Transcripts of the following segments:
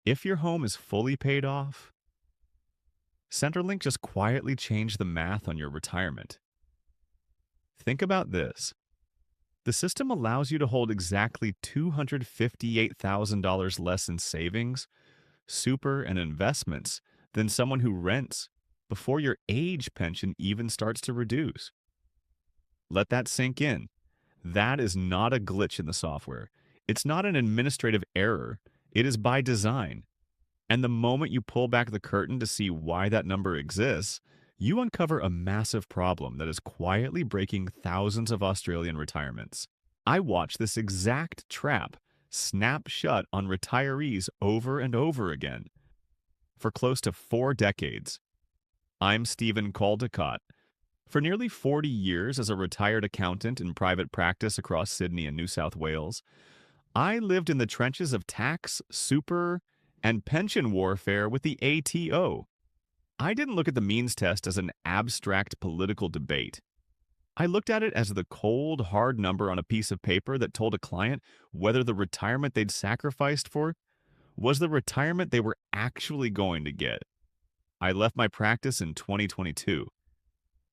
If your home is fully paid off, Centrelink just quietly changed the math on your retirement. Think about this. The system allows you to hold exactly $258,000 less in savings, super, and investments than someone who rents before your age pension even starts to reduce. Let that sink in. That is not a glitch in the software. It's not an administrative error. It is by design. And the moment you pull back the curtain to see why that number exists, you uncover a massive problem that is quietly breaking thousands of Australian retirements. I watched this exact trap snap shut on retirees over and over again for close to 4 decades. I'm Stephen Caldecott. For nearly 40 years as a retired accountant in private practice across Sydney and New South Wales, I lived in the trenches of tax, super, and pension warfare with the ATO. I didn't look at the means test as an abstract political debate. I looked at it as the cold, hard number on a piece of paper that told a client whether the retirement they'd sacrificed for was the retirement they were actually going to get. I left my practice in 2022,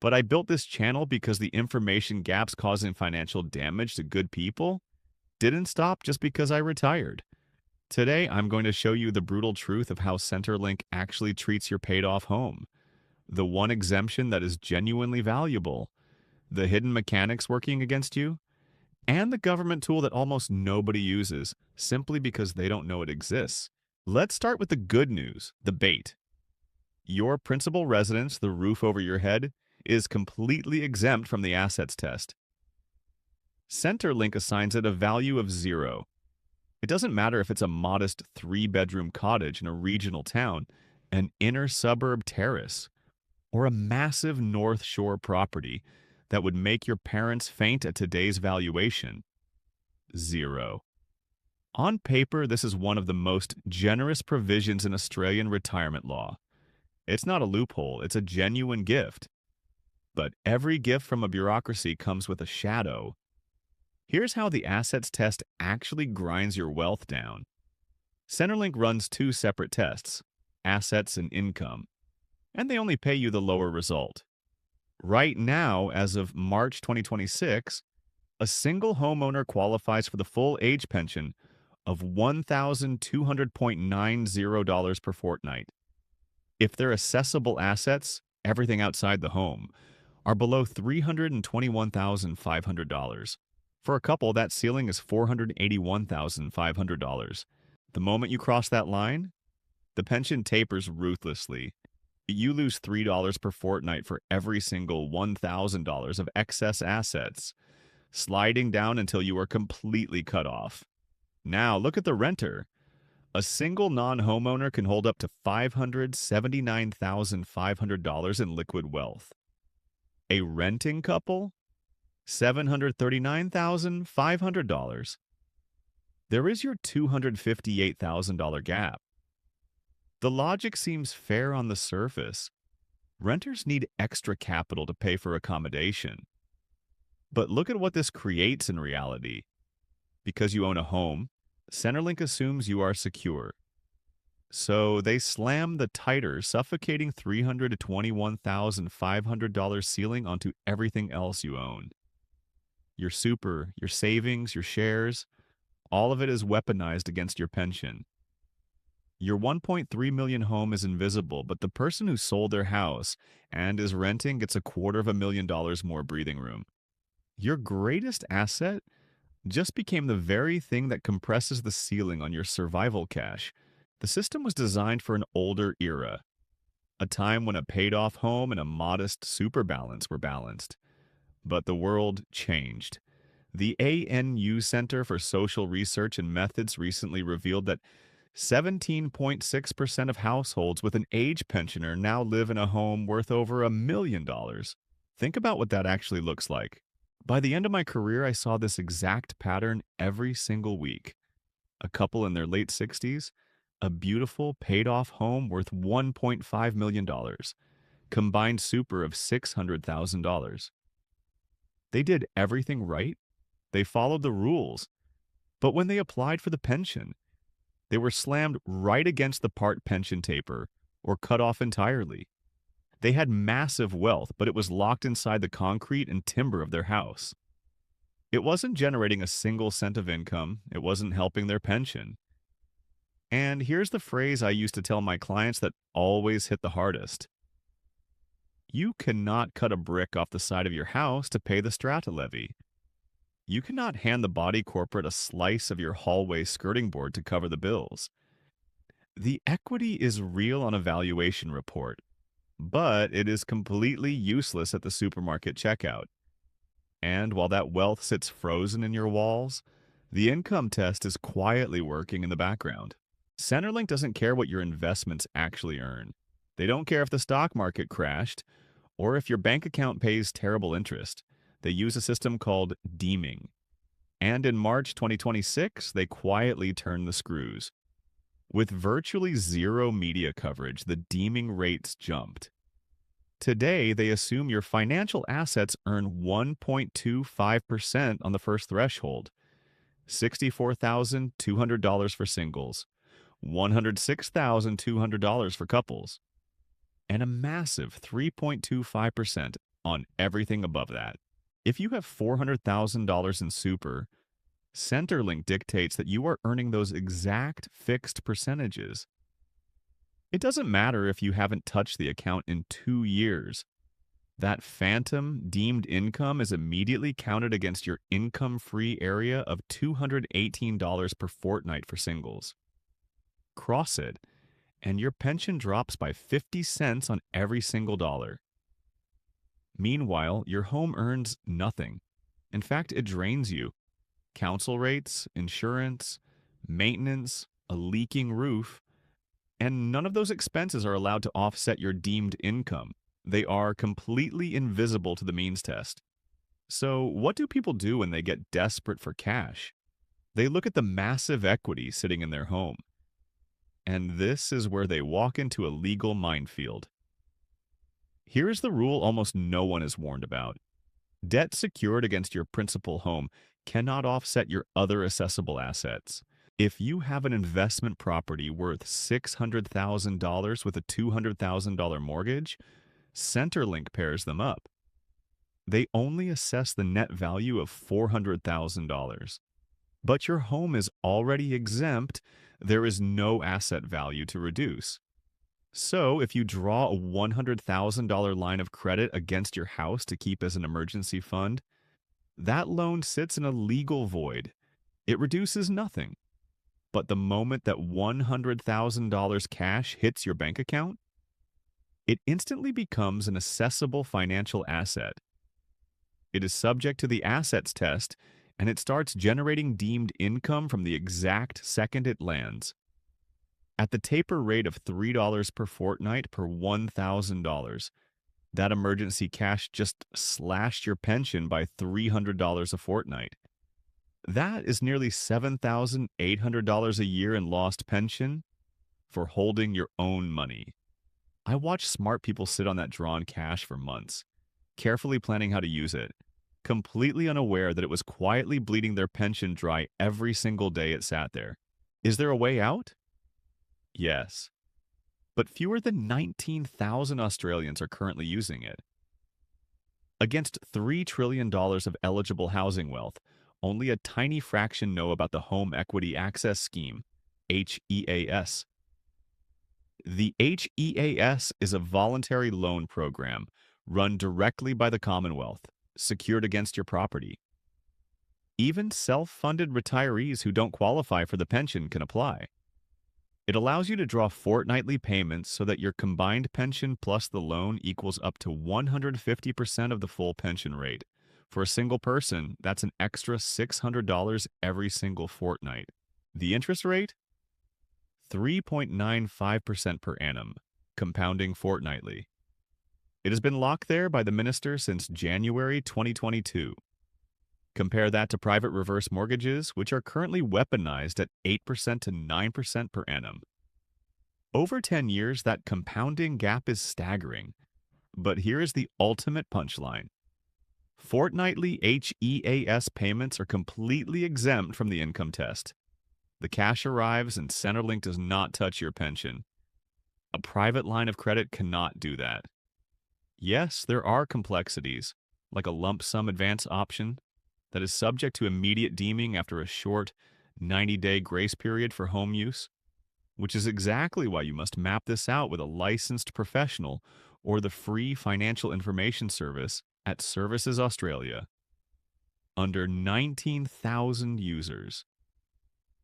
but I built this channel because the information gaps causing financial damage to good people didn't stop just because I retired. Today, I'm going to show you the brutal truth of how Centrelink actually treats your paid-off home, the one exemption that is genuinely valuable, the hidden mechanics working against you, and the government tool that almost nobody uses simply because they don't know it exists. Let's start with the good news, the bait. Your principal residence, the roof over your head, is completely exempt from the assets test. Centrelink assigns it a value of 0. It doesn't matter if it's a modest 3-bedroom cottage in a regional town, an inner suburb terrace, or a massive North Shore property that would make your parents faint at today's valuation. 0. On paper, this is one of the most generous provisions in Australian retirement law. It's not a loophole, it's a genuine gift. But every gift from a bureaucracy comes with a shadow. Here's how the assets test actually grinds your wealth down. Centrelink runs 2 separate tests, assets and income, and they only pay you the lower result. Right now, as of March 2026, a single homeowner qualifies for the full age pension of $1,200.90 per fortnight. If their assessable assets, everything outside the home, are below $321,500. For a couple, that ceiling is $481,500. The moment you cross that line, the pension tapers ruthlessly. You lose $3 per fortnight for every single $1,000 of excess assets, sliding down until you are completely cut off. Now, look at the renter. A single non-homeowner can hold up to $579,500 in liquid wealth. A renting couple? $739,500. There is your $258,000 gap. The logic seems fair on the surface. Renters need extra capital to pay for accommodation. But look at what this creates in reality. Because you own a home, Centrelink assumes you are secure. So they slam the tighter, suffocating $321,500 ceiling onto everything else you own. Your super, your savings, your shares, all of it is weaponized against your pension. Your 1.3 million home is invisible, but the person who sold their house and is renting gets $250,000 more breathing room. Your greatest asset just became the very thing that compresses the ceiling on your survival cash. The system was designed for an older era, a time when a paid-off home and a modest super balance were balanced. But the world changed. The ANU Center for Social Research and Methods recently revealed that 17.6% of households with an age pensioner now live in a home worth over $1 million. Think about what that actually looks like. By the end of my career, I saw this exact pattern every single week. A couple in their late 60s, a beautiful paid-off home worth $1.5 million, combined super of $600,000. They did everything right. They followed the rules. But when they applied for the pension, They were slammed right against the part pension taper or cut off entirely. They had massive wealth, but it was locked inside the concrete and timber of their house. It wasn't generating a single cent of income, it wasn't helping their pension. And here's the phrase I used to tell my clients that always hit the hardest: you cannot cut a brick off the side of your house to pay the strata levy. You cannot hand the body corporate a slice of your hallway skirting board to cover the bills. The equity is real on a valuation report, but it is completely useless at the supermarket checkout. And while that wealth sits frozen in your walls, the income test is quietly working in the background. Centrelink doesn't care what your investments actually earn. They don't care if the stock market crashed or if your bank account pays terrible interest. They use a system called Deeming. And in March 2026, they quietly turned the screws. With virtually zero media coverage, the Deeming Rates jumped. Today, they assume your financial assets earn 1.25% on the first threshold, $64,200 for singles, $106,200 for couples, and a massive 3.25% on everything above that. If you have $400,000 in super, Centrelink dictates that you are earning those exact fixed percentages. It doesn't matter if you haven't touched the account in 2 years. That phantom deemed income is immediately counted against your income-free area of $218 per fortnight for singles. Cross it, and your pension drops by 50 cents on every single dollar. Meanwhile, your home earns nothing. In fact, it drains you. Council rates, insurance, maintenance, a leaking roof, and none of those expenses are allowed to offset your deemed income. They are completely invisible to the means test. So, what do people do when they get desperate for cash? They look at the massive equity sitting in their home. And this is where they walk into a legal minefield. Here is the rule almost no one is warned about. Debt secured against your principal home cannot offset your other assessable assets. If you have an investment property worth $600,000 with a $200,000 mortgage, Centrelink pairs them up. They only assess the net value of $400,000. But your home is already exempt. There is no asset value to reduce. So, if you draw a $100,000 line of credit against your house to keep as an emergency fund, that loan sits in a legal void. It reduces nothing. But the moment that $100,000 cash hits your bank account, it instantly becomes an assessable financial asset. It is subject to the assets test, and it starts generating deemed income from the exact second it lands. At the taper rate of $3 per fortnight per $1,000, that emergency cash just slashed your pension by $300 a fortnight. That is nearly $7,800 a year in lost pension for holding your own money. I watch smart people sit on that drawn cash for months, carefully planning how to use it, completely unaware that it was quietly bleeding their pension dry every single day it sat there. Is there a way out? Yes. But fewer than 19,000 Australians are currently using it. Against $3 trillion of eligible housing wealth, only a tiny fraction know about the Home Equity Access Scheme, HEAS. The HEAS is a voluntary loan program run directly by the Commonwealth, secured against your property. Even self-funded retirees who don't qualify for the pension can apply. It allows you to draw fortnightly payments so that your combined pension plus the loan equals up to 150% of the full pension rate. For a single person, that's an extra $600 every single fortnight. The interest rate? 3.95% per annum, compounding fortnightly. It has been locked there by the minister since January 2022. Compare that to private reverse mortgages, which are currently weaponized at 8% to 9% per annum. Over 10 years, that compounding gap is staggering. But here is the ultimate punchline. Fortnightly HEAS payments are completely exempt from the income test. The cash arrives and Centrelink does not touch your pension. A private line of credit cannot do that. Yes, there are complexities, like a lump sum advance option that is subject to immediate deeming after a short 90-day grace period for home use, which is exactly why you must map this out with a licensed professional or the free financial information service at Services Australia. Under 19,000 users.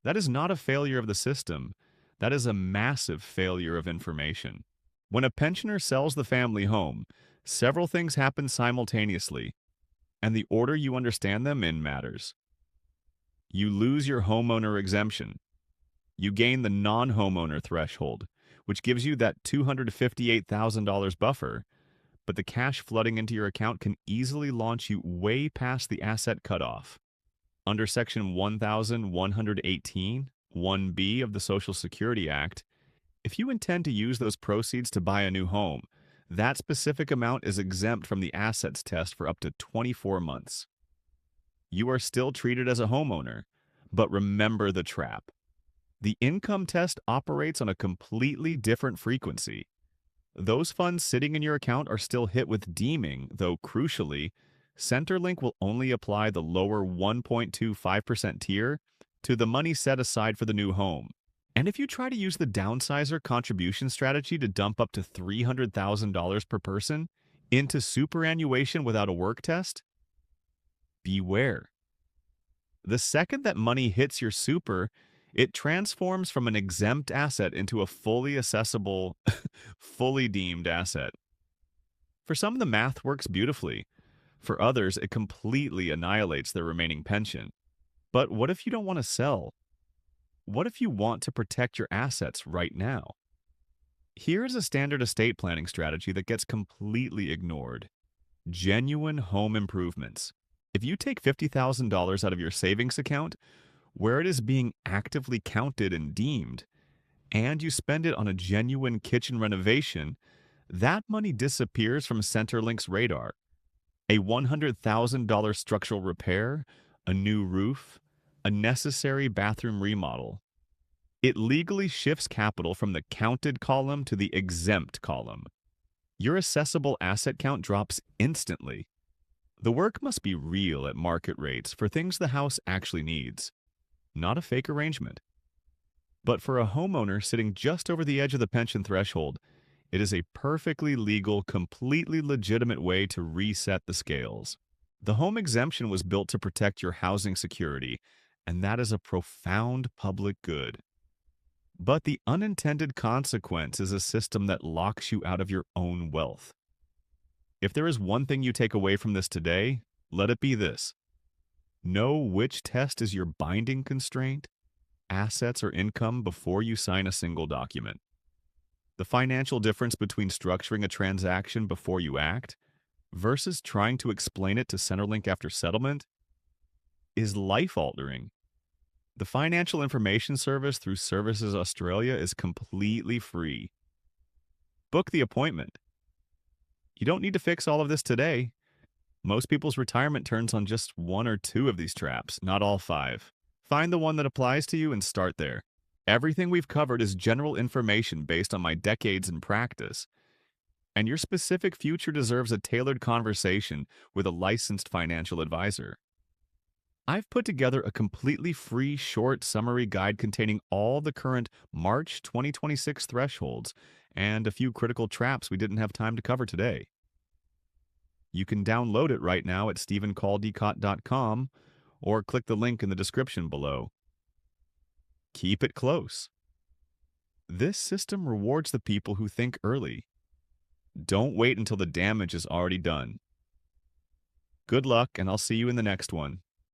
That is not a failure of the system. That is a massive failure of information. When a pensioner sells the family home, several things happen simultaneously, and the order you understand them in matters. You lose your homeowner exemption. You gain the non-homeowner threshold, which gives you that $258,000 buffer, but the cash flooding into your account can easily launch you way past the asset cutoff. Under Section 1118, 1B of the Social Security Act, if you intend to use those proceeds to buy a new home, that specific amount is exempt from the assets test for up to 24 months. You are still treated as a homeowner, but remember the trap. The income test operates on a completely different frequency. Those funds sitting in your account are still hit with deeming, though crucially, Centrelink will only apply the lower 1.25% tier to the money set aside for the new home. And if you try to use the downsizer contribution strategy to dump up to $300,000 per person into superannuation without a work test, beware. The second that money hits your super, it transforms from an exempt asset into a fully accessible, fully deemed asset. For some, the math works beautifully. For others, it completely annihilates their remaining pension. But what if you don't want to sell? What if you want to protect your assets right now? Here is a standard estate planning strategy that gets completely ignored. Genuine home improvements. If you take $50,000 out of your savings account, where it is being actively counted and deemed, and you spend it on a genuine kitchen renovation, that money disappears from Centrelink's radar. A $100,000 structural repair, a new roof, a necessary bathroom remodel. It legally shifts capital from the counted column to the exempt column. Your assessable asset count drops instantly. The work must be real at market rates for things the house actually needs, not a fake arrangement. But for a homeowner sitting just over the edge of the pension threshold, it is a perfectly legal, completely legitimate way to reset the scales. The home exemption was built to protect your housing security, and that is a profound public good. But the unintended consequence is a system that locks you out of your own wealth. If there is one thing you take away from this today, let it be this. Know which test is your binding constraint, assets, or income before you sign a single document. The financial difference between structuring a transaction before you act versus trying to explain it to Centrelink after settlement is life-altering. The financial information service through Services Australia is completely free. Book the appointment. You don't need to fix all of this today. Most people's retirement turns on just one or two of these traps, not all five. Find the one that applies to you and start there. Everything we've covered is general information based on my decades in practice, and your specific future deserves a tailored conversation with a licensed financial advisor. I've put together a completely free short summary guide containing all the current March 2026 thresholds and a few critical traps we didn't have time to cover today. You can download it right now at stephencaldecott.com or click the link in the description below. Keep it close. This system rewards the people who think early. Don't wait until the damage is already done. Good luck, and I'll see you in the next one.